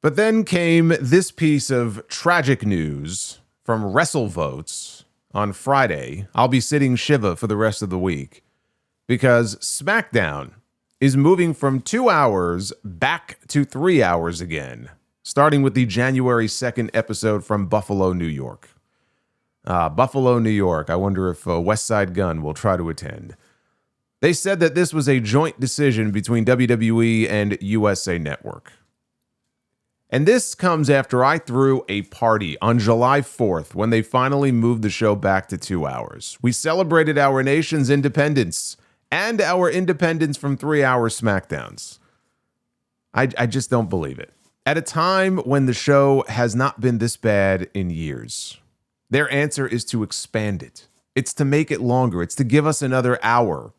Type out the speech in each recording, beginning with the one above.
But then came this piece of tragic news from WrestleVotes on Friday. I'll be sitting Shiva for the rest of the week because Smackdown is moving from 2 hours back to 3 hours again, starting with the January 2nd episode from Buffalo, New York. Buffalo, New York. I wonder if West Side Gun will try to attend. They said that this was a joint decision between WWE and USA Network. And this comes after I threw a party on July 4th when they finally moved the show back to 2 hours. We celebrated our nation's independence and our independence from 3-hour Smackdowns. I just don't believe it. At a time when the show has not been this bad in years, their answer is to expand it. It's to make it longer. It's to give us another hour.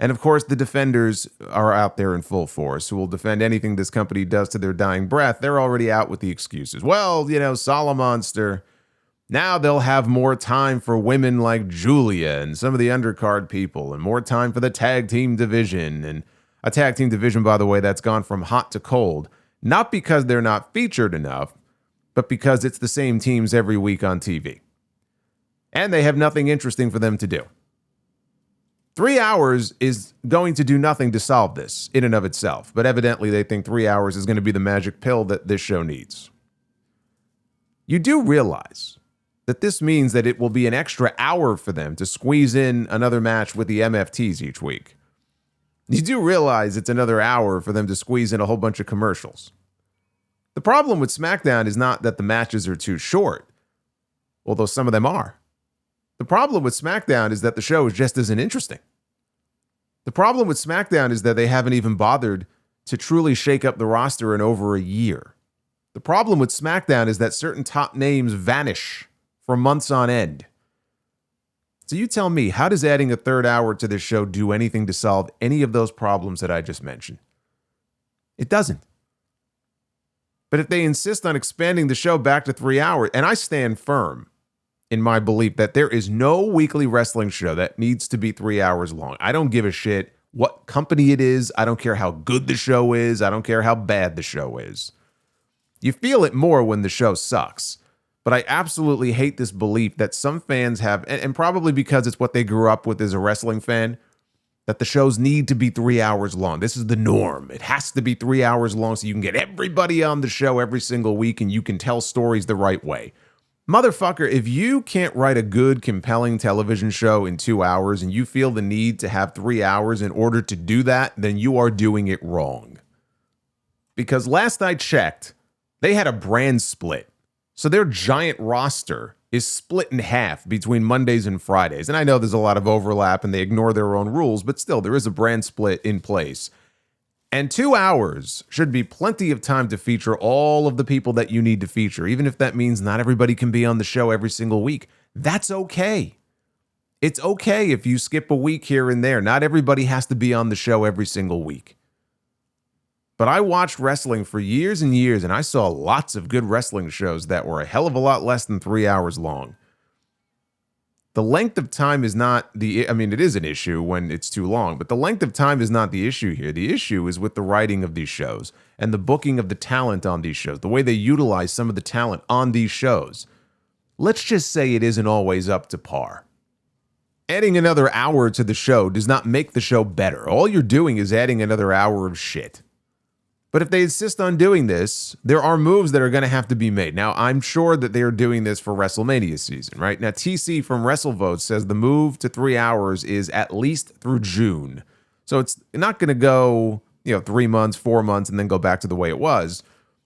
And of course, the defenders are out there in full force who will defend anything this company does to their dying breath. They're already out with the excuses. Well, Solomonster. Now they'll have more time for women like Julia and some of the undercard people, and more time for the tag team division. And a tag team division, by the way, that's gone from hot to cold. Not because they're not featured enough, but because it's the same teams every week on TV. And they have nothing interesting for them to do. 3 hours is going to do nothing to solve this in and of itself, but evidently they think 3 hours is going to be the magic pill that this show needs. You do realize that this means that it will be an extra hour for them to squeeze in another match with the MFTs each week. You do realize it's another hour for them to squeeze in a whole bunch of commercials. The problem with SmackDown is not that the matches are too short, although some of them are. The problem with SmackDown is that the show just isn't interesting. The problem with SmackDown is that they haven't even bothered to truly shake up the roster in over a year. The problem with SmackDown is that certain top names vanish for months on end. So you tell me, how does adding a third hour to this show do anything to solve any of those problems that I just mentioned? It doesn't. But if they insist on expanding the show back to 3 hours, and I stand firm in my belief that there is no weekly wrestling show that needs to be 3 hours long. I don't give a shit what company it is. I don't care how good the show is. I don't care how bad the show is. You feel it more when the show sucks. But I absolutely hate this belief that some fans have, and probably because it's what they grew up with as a wrestling fan, that the shows need to be 3 hours long. This is the norm. It has to be 3 hours long so you can get everybody on the show every single week and you can tell stories the right way. Motherfucker, if you can't write a good, compelling television show in 2 hours and you feel the need to have 3 hours in order to do that, then you are doing it wrong. Because last I checked, they had a brand split. So their giant roster is split in half between Mondays and Fridays. And I know there's a lot of overlap and they ignore their own rules, but still, there is a brand split in place. And 2 hours should be plenty of time to feature all of the people that you need to feature, even if that means not everybody can be on the show every single week. That's okay. It's okay if you skip a week here and there. Not everybody has to be on the show every single week. But I watched wrestling for years and years, and I saw lots of good wrestling shows that were a hell of a lot less than 3 hours long. The length of time is not it is an issue when it's too long, but the length of time is not the issue here. The issue is with the writing of these shows and the booking of the talent on these shows, the way they utilize some of the talent on these shows. Let's just say it isn't always up to par. Adding another hour to the show does not make the show better. All you're doing is adding another hour of shit. But if they insist on doing this, there are moves that are going to have to be made. Now, I'm sure that they are doing this for WrestleMania season, right? Now, TC from WrestleVotes says the move to 3 hours is at least through June. So it's not going to go, 3 months, 4 months, and then go back to the way it was.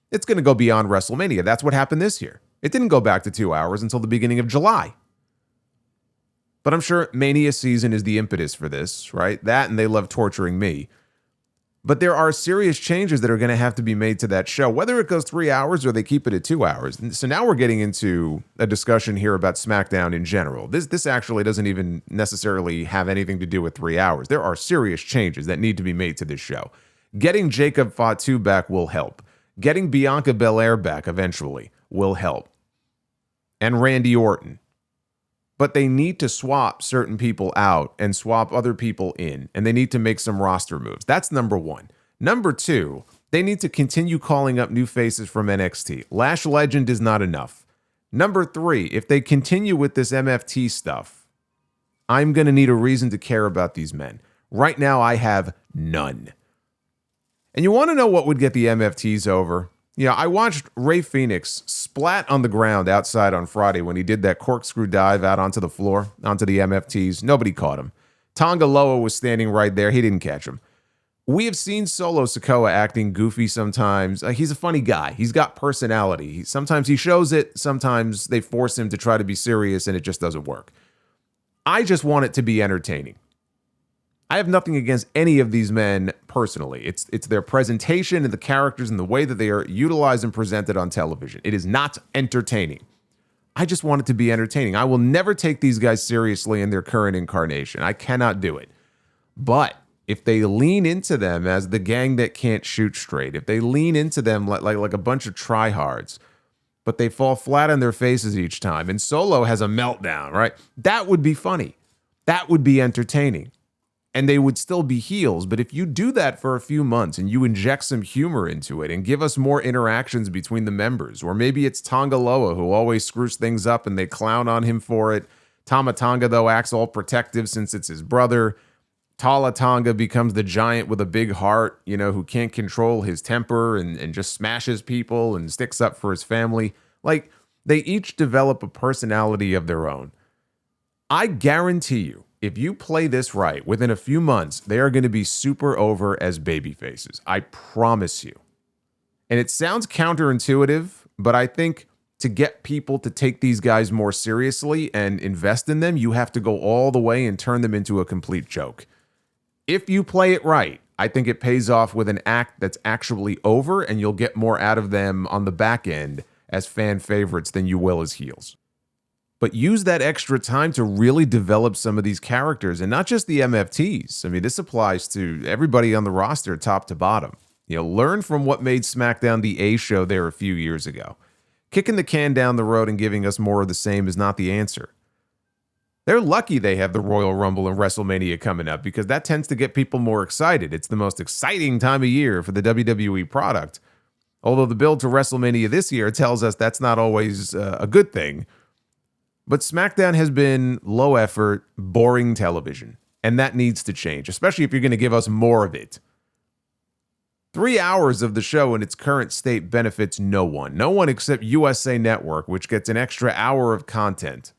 It's going to go beyond WrestleMania. That's what happened this year. It didn't go back to 2 hours until the beginning of July. But I'm sure Mania season is the impetus for this, right? That and they love torturing me. But there are serious changes that are going to have to be made to that show, whether it goes 3 hours or they keep it at 2 hours. And so now we're getting into a discussion here about SmackDown in general. This actually doesn't even necessarily have anything to do with 3 hours. There are serious changes that need to be made to this show. Getting Jacob Fatu back will help. Getting Bianca Belair back eventually will help. And Randy Orton. But they need to swap certain people out and swap other people in, and they need to make some roster moves. That's number one. Number two, They need to continue calling up new faces from NXT. Lash Legend is not enough. Number 3, if they continue with this MFT stuff, I'm going to need a reason to care about these men. Right now, I have none. And you want to know what would get the MFTs over? Yeah, I watched Rey Fenix splat on the ground outside on Friday when he did that corkscrew dive out onto the floor, onto the MFTs. Nobody caught him. Tonga Loa was standing right there. He didn't catch him. We have seen Solo Sikoa acting goofy sometimes. He's a funny guy. He's got personality. Sometimes he shows it. Sometimes they force him to try to be serious, and it just doesn't work. I just want it to be entertaining. I have nothing against any of these men personally. It's their presentation and the characters and the way that they are utilized and presented on television. It is not entertaining. I just want it to be entertaining. I will never take these guys seriously in their current incarnation. I cannot do it. But if they lean into them as the gang that can't shoot straight, if they lean into them like a bunch of tryhards, but they fall flat on their faces each time, and Solo has a meltdown, right? That would be funny. That would be entertaining. And they would still be heels. But if you do that for a few months and you inject some humor into it and give us more interactions between the members, or maybe it's Tonga Loa who always screws things up and they clown on him for it. Tama Tonga, though, acts all protective since it's his brother. Tala Tonga becomes the giant with a big heart, who can't control his temper and just smashes people and sticks up for his family. Like, they each develop a personality of their own. I guarantee you, if you play this right, within a few months, they are going to be super over as baby faces. I promise you. And it sounds counterintuitive, but I think to get people to take these guys more seriously and invest in them, you have to go all the way and turn them into a complete joke. If you play it right, I think it pays off with an act that's actually over, and you'll get more out of them on the back end as fan favorites than you will as heels. But use that extra time to really develop some of these characters, and not just the MFTs. I mean, this applies to everybody on the roster, top to bottom. Learn from what made SmackDown the A show there a few years ago. Kicking the can down the road and giving us more of the same is not the answer. They're lucky they have the Royal Rumble and WrestleMania coming up, because that tends to get people more excited. It's the most exciting time of year for the WWE product. Although the build to WrestleMania this year tells us that's not always a good thing. But SmackDown has been low effort, boring television, and that needs to change, especially if you're going to give us more of it. 3 hours of the show in its current state benefits no one. No one except USA Network, which gets an extra hour of content.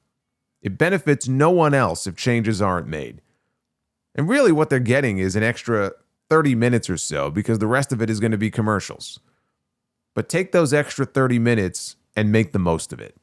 It benefits no one else if changes aren't made. And really what they're getting is an extra 30 minutes or so, because the rest of it is going to be commercials. But take those extra 30 minutes and make the most of it.